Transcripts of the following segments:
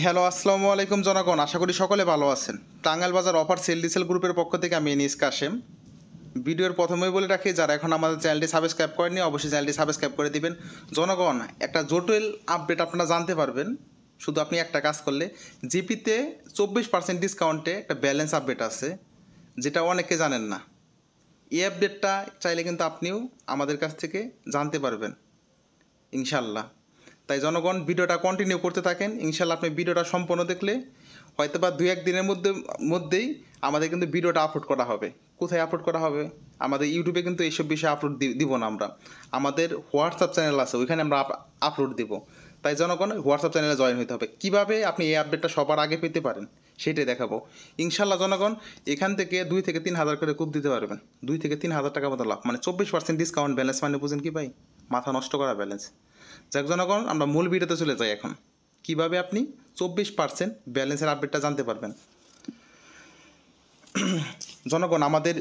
Hello, আসসালামু আলাইকুম জনগণ। আশা করি সকলে ভালো আছেন। টাঙ্গাইল বাজার অফার সেল ডিসেল গ্রুপের পক্ষ থেকে আমি এনিস কাশেম। ভিডিওর প্রথমেই বলে রাখি, যারা এখন আমাদের চ্যানেলটি সাবস্ক্রাইব করেননি অবশ্যই চ্যানেলটি সাবস্ক্রাইব করে দিবেন। জনগণ, একটা জটিল আপডেট আপনারা জানতে পারবেন শুধু আপনি একটা কাজ করলে। জিপিতে 24% ডিসকাউন্টে একটা ব্যালেন্স আপডেট আছে, যেটা অনেকে জানেন না। এই আপডেটটা চাইলে কিন্তু আপনিও আমাদের কাছ থেকে জানতে পারবেন ইনশাল্লাহ। তাই জনগণ, ভিডিওটা কন্টিনিউ করতে থাকেন। ইনশাল্লাহ আপনি ভিডিওটা সম্পূর্ণ দেখলে হয়তো বা 2-1 দিনের মধ্যেই আমাদের কিন্তু ভিডিওটা আপলোড করা হবে। কোথায় আপলোড করা হবে? আমাদের ইউটিউবে কিন্তু এইসব বিষয়ে আপলোড দিব না আমরা। আমাদের হোয়াটসঅ্যাপ চ্যানেল আছে, ওইখানে আমরা আপলোড দিব। তাই জনগণ, হোয়াটসঅ্যাপ চ্যানেলে জয়েন হতে হবে। কীভাবে আপনি এই আপডেটটা সবার আগে পেতে পারেন সেটাই দেখাবো ইনশাল্লাহ। জনগণ, এখান থেকে 2 থেকে 3 হাজার করে কূপ দিতে পারবেন। 2 থেকে 3 হাজার টাকা মতো লাভ, মানে 24% ডিসকাউন্ট ব্যালেন্স। মানে বুঝেন কি ভাই? মাথা নষ্ট করা ব্যালেন্স। যাক জনগণ, আমরা মূল ভিডিওতে চলে যাই এখন। কিভাবে আপনি 24% ব্যালেন্সের আপডেটটা জানতে পারবেন। জনগণ, আমাদের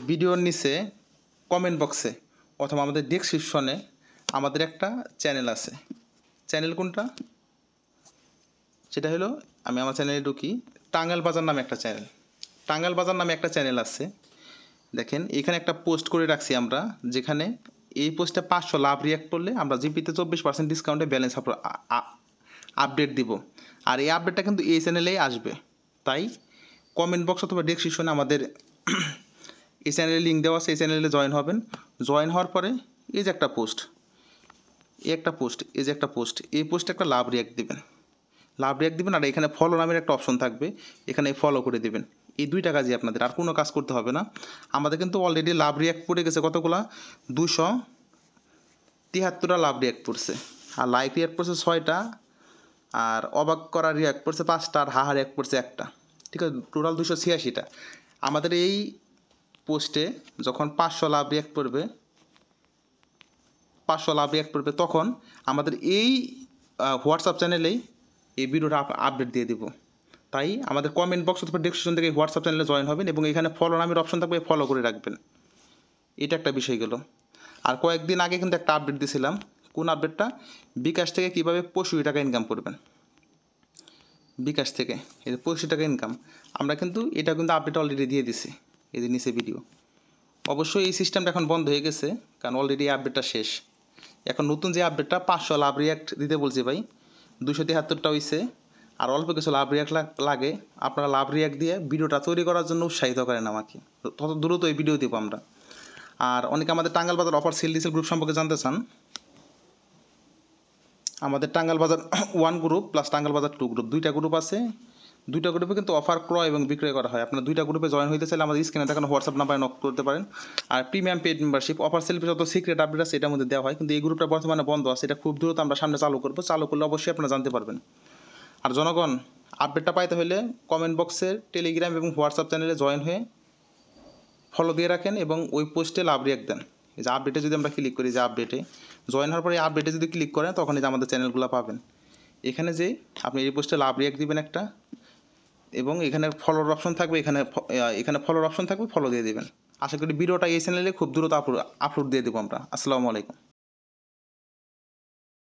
ভিডিওর নিচে কমেন্ট বক্সে অথবা আমাদের ডেসক্রিপশনে আমাদের একটা চ্যানেল আছে। চ্যানেল কোনটা? সেটা হলো, আমি আমার চ্যানেলে ঢুকি। টাঙ্গাইল বাজার নামে একটা চ্যানেল। টাঙ্গাইল বাজার নামে একটা চ্যানেল আছে। দেখেন, এখানে একটা পোস্ট করে রাখছি আমরা, যেখানে এই পোস্টে 500 লাভ রিয়াক্ট করলে আমরা জিপিতে 24% ডিসকাউন্টে ব্যালেন্স আপডেট দিব। আর এই আপডেটটা কিন্তু এই চ্যানেলেই আসবে। তাই কমেন্ট বক্স অথবা ডেসক্রিপশনে আমাদের এই চ্যানেলের লিঙ্ক দেওয়া আছে, এই চ্যানেলে জয়েন হবেন। জয়েন হওয়ার পরে এই যে একটা পোস্ট, এই পোস্টে একটা লাভ রিয়াক্ট দিবেন। আর এখানে ফলো নামের একটা অপশন থাকবে, এখানে ফলো করে দিবেন। এই 2টা কাজই আপনাদের, আর কোনো কাজ করতে হবে না। আমাদের কিন্তু অলরেডি লাভ রিয়াক্ট পড়ে গেছে কতগুলা? 273টা লাভ রিয়াক্ট পড়ছে, আর লাইক রিয়াক্ট পড়ছে 6টা, আর অবাক করা রিয়াক্ট পড়ছে 5টা, আর হাহা রিয়াক্ট পড়ছে 1টা। ঠিক আছে, টোটাল 286টা। আমাদের এই পোস্টে যখন 500 লাভ রিয়াক্ট পড়বে তখন আমাদের এই হোয়াটসঅ্যাপ চ্যানেলেই এই ভিডিওটা আপডেট দিয়ে দিব। তাই আমাদের কমেন্ট বক্স অথবা ডেসক্রিপশন থেকে হোয়াটসঅ্যাপ চ্যানেলে জয়েন হবেন এবং এখানে ফলো নামের অপশন থাকবে, ফলো করে রাখবেন। এটা একটা বিষয় গেল। আর কয়েকদিন আগে কিন্তু একটা আপডেট দিয়েছিলাম। কোন আপডেটটা? বিকাশ থেকে কীভাবে 65 টাকা ইনকাম করবেন। বিকাশ থেকে এই 65 টাকা ইনকাম, আমরা কিন্তু এটা কিন্তু আপডেট অলরেডি দিয়ে দিছি। এই যে নিচে ভিডিও। অবশ্যই এই সিস্টেমটা এখন বন্ধ হয়ে গেছে, কারণ অলরেডি এই আপডেটটা শেষ। এখন নতুন যে আপডেটটা 500 লাভ রিয়াক্ট দিতে বলছি ভাই, 273টা হয়েছে। আর অল্প কিছু লাভ রিয়াক্ট লাগে। আপনারা লাভ রিয়াক্ট দিয়ে ভিডিওটা তৈরি করার জন্য উৎসাহিত করেন আমাকে, তত দ্রুত এই ভিডিও দিব আমরা। আর অনেকে আমাদের টাঙ্গাইল বাজার অফার সেল ডিসেল গ্রুপ সম্পর্কে জানতে চান। আমাদের টাঙ্গাইল বাজার 1 গ্রুপ প্লাস টাঙ্গাইল বাজার 2 গ্রুপ, 2টা গ্রুপ আছে। 2টা গ্রুপে কিন্তু অফার ক্রয় এবং বিক্রয় করা হয়। আপনারা 2টা গ্রুপে জয়েন হইতে চাইলে আমাদের স্ক্রিনে দেখানো হোয়াটসঅ্যাপ নাম্বারে নক করতে পারেন। আর premium paid membership offer sale যত সিক্রেট আপডেট আছে এটার মধ্যে দেওয়া হয়, কিন্তু এই গ্রুপটা বর্তমানে বন্ধ আছে। এটা খুব দ্রুত আমরা সামনে চালু করলে অবশ্যই আপনারা জানতে পারবেন। আর জনগণ, আপডেটটা পাইতে হলে কমেন্ট বক্সের টেলিগ্রাম এবং হোয়াটসঅ্যাপ চ্যানেলে জয়েন হয়ে ফলো দিয়ে রাখেন এবং ওই পোস্টে লাভ রিয়াক্ট দেন। এই যে আপডেটে যদি আমরা ক্লিক করি, যে আপডেটে জয়েন হওয়ার পরে আপডেটে যদি ক্লিক করেন, তখন এই যে আমাদের চ্যানেলগুলো পাবেন। এখানে যে আপনি এই পোস্টে লাভ রিয়াক্ট দিবেন একটা, এবং এখানে ফলোর অপশন থাকবে, এখানে ফলোর অপশন থাকবে, ফলো দিয়ে দেবেন। আশা করি ভিডিওটা এই চ্যানেলে খুব দ্রুত আপলোড দিয়ে দেবো আমরা। আসসালামু আলাইকুম।